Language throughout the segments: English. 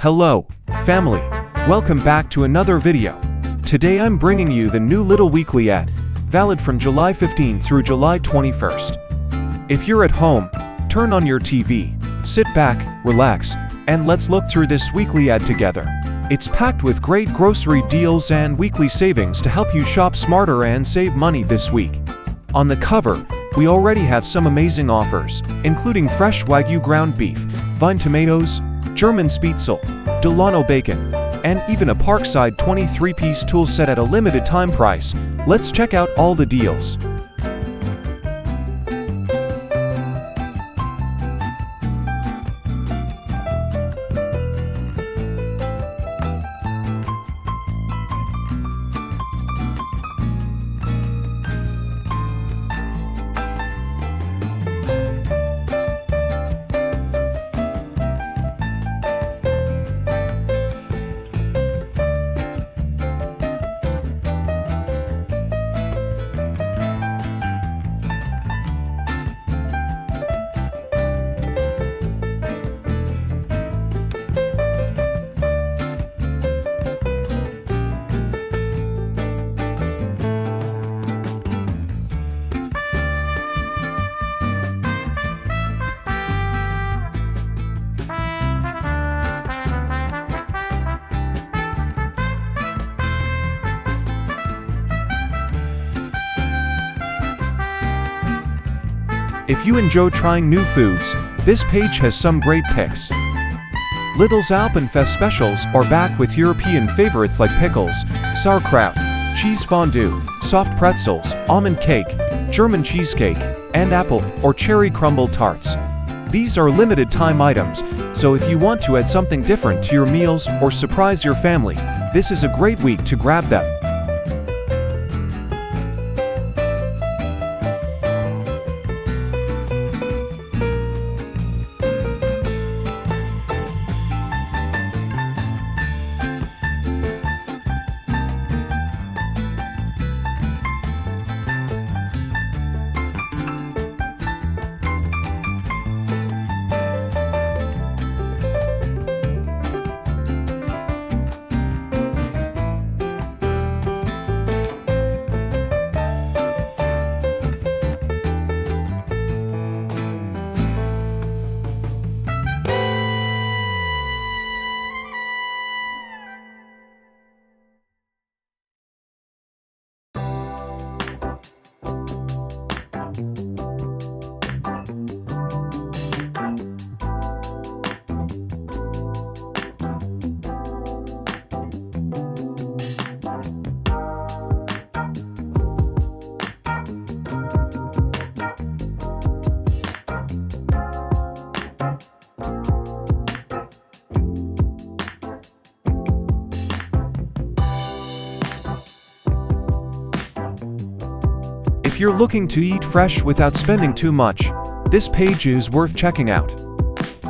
Hello, family. Welcome back to another video. Today I'm bringing you the new Lidl weekly ad, valid from July 15 through July 21st. If you're at home, turn on your TV, sit back, relax, and let's look through this weekly ad together. It's packed with great grocery deals and weekly savings to help you shop smarter and save money this week. On the cover, we already have some amazing offers, including fresh Wagyu ground beef, vine tomatoes, German Spitzel, Delano bacon, and even a Parkside 23-piece tool set at a limited time price. Let's check out all the deals. If you enjoy trying new foods, this page has some great picks. Lidl's Alpenfest specials are back with European favorites like pickles, sauerkraut, cheese fondue, soft pretzels, almond cake, German cheesecake, and apple or cherry crumble tarts. These are limited time items, so if you want to add something different to your meals or surprise your family, this is a great week to grab them. If you're looking to eat fresh without spending too much, this page is worth checking out.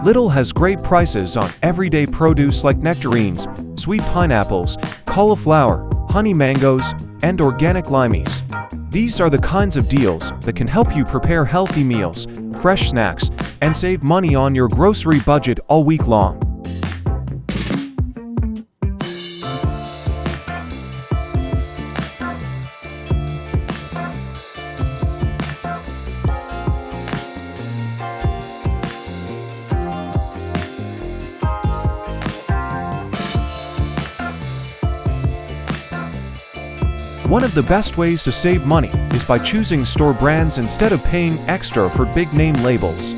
Lidl has great prices on everyday produce like nectarines, sweet pineapples, cauliflower, honey mangoes, and organic limeys. These are the kinds of deals that can help you prepare healthy meals, fresh snacks, and save money on your grocery budget all week long. One of the best ways to save money is by choosing store brands instead of paying extra for big-name labels.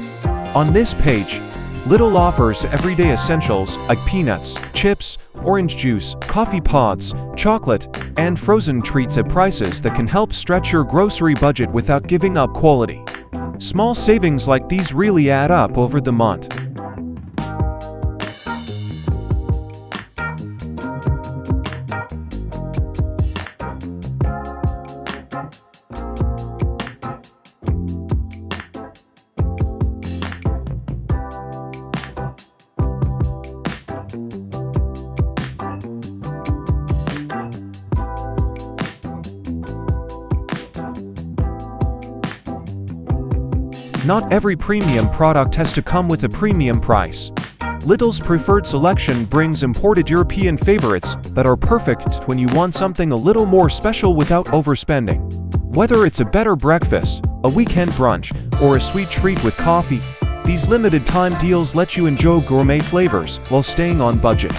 On this page, Lidl offers everyday essentials like peanuts, chips, orange juice, coffee pods, chocolate, and frozen treats at prices that can help stretch your grocery budget without giving up quality. Small savings like these really add up over the month. Not every premium product has to come with a premium price. Lidl's preferred selection brings imported European favorites that are perfect when you want something a little more special without overspending. Whether it's a better breakfast, a weekend brunch, or a sweet treat with coffee, these limited-time deals let you enjoy gourmet flavors while staying on budget.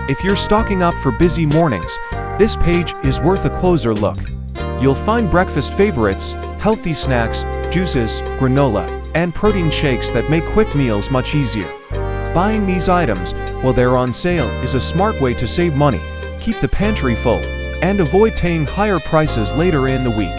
If you're stocking up for busy mornings, this page is worth a closer look. You'll find breakfast favorites, healthy snacks, juices, granola, and protein shakes that make quick meals much easier. Buying these items while they're on sale is a smart way to save money, keep the pantry full, and avoid paying higher prices later in the week.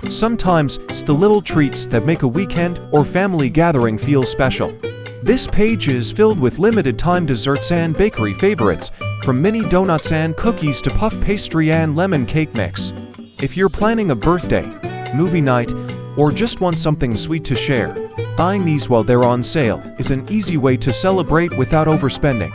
Sometimes it's the little treats that make a weekend or family gathering feel special. This page is filled with limited-time desserts and bakery favorites, from mini donuts and cookies to puff pastry and lemon cake mix. If you're planning a birthday, movie night, or just want something sweet to share, buying these while they're on sale is an easy way to celebrate without overspending.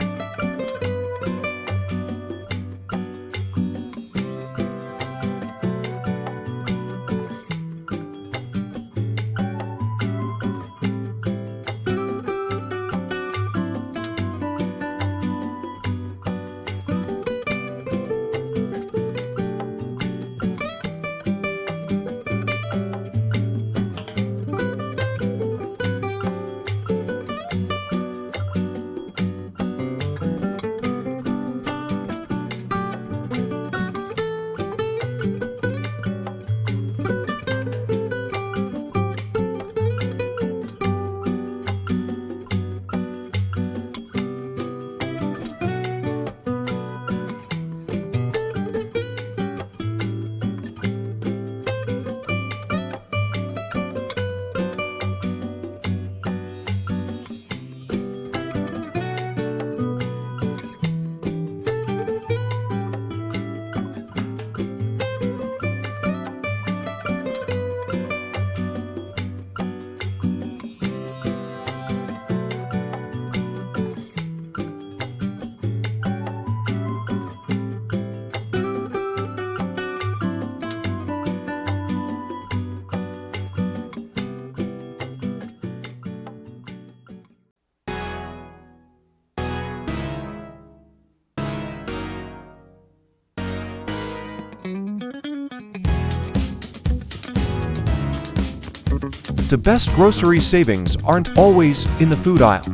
The best grocery savings aren't always in the food aisle.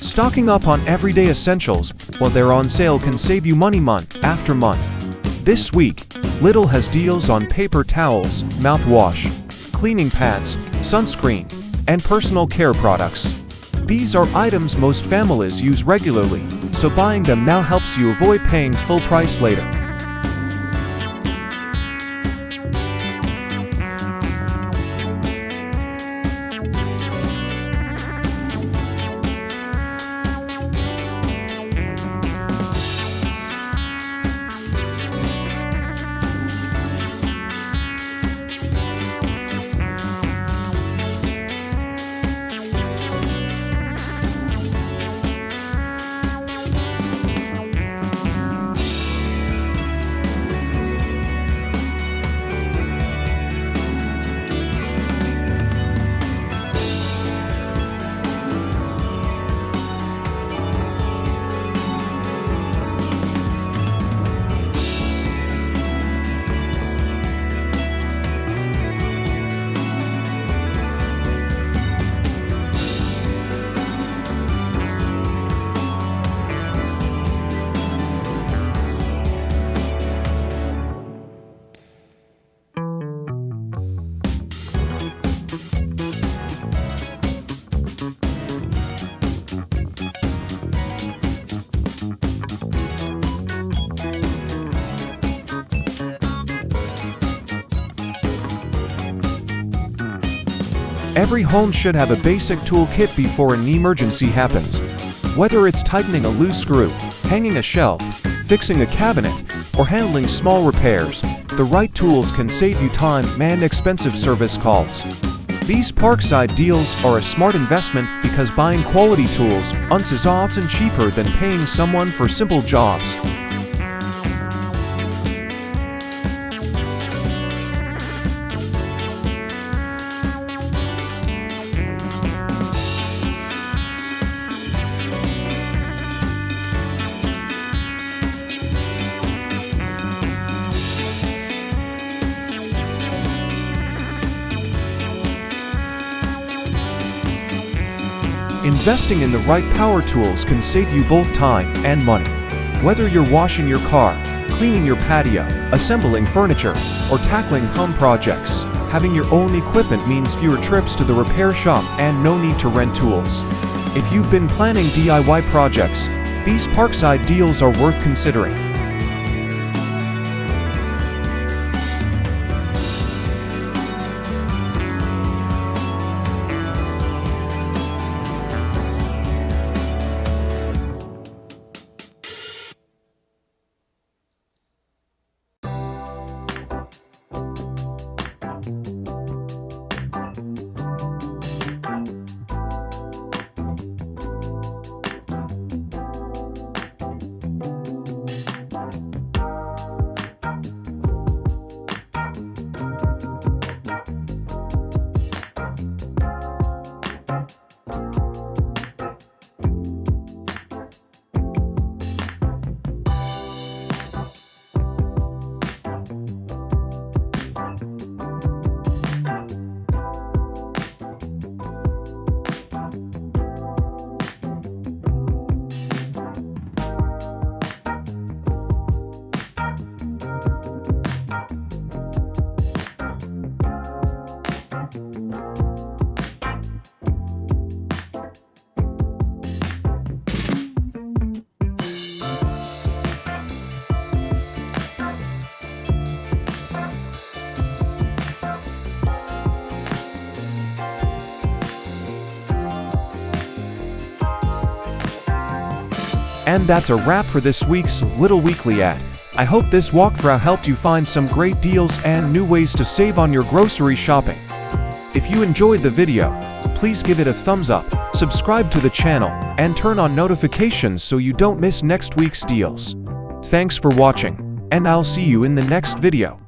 Stocking up on everyday essentials while they're on sale can save you money month after month. This week, Lidl has deals on paper towels, mouthwash, cleaning pads, sunscreen, and personal care products. These are items most families use regularly, so buying them now helps you avoid paying full price later. Every home should have a basic toolkit before an emergency happens. Whether it's tightening a loose screw, hanging a shelf, fixing a cabinet, or handling small repairs, the right tools can save you time and expensive service calls. These Parkside deals are a smart investment because buying quality tools is often cheaper than paying someone for simple jobs. Investing in the right power tools can save you both time and money. Whether you're washing your car, cleaning your patio, assembling furniture, or tackling home projects, having your own equipment means fewer trips to the repair shop and no need to rent tools. If you've been planning DIY projects, these Parkside deals are worth considering. And that's a wrap for this week's Lidl Weekly ad. I hope this walkthrough helped you find some great deals and new ways to save on your grocery shopping. If you enjoyed the video, please give it a thumbs up, subscribe to the channel, and turn on notifications so you don't miss next week's deals. Thanks for watching, and I'll see you in the next video.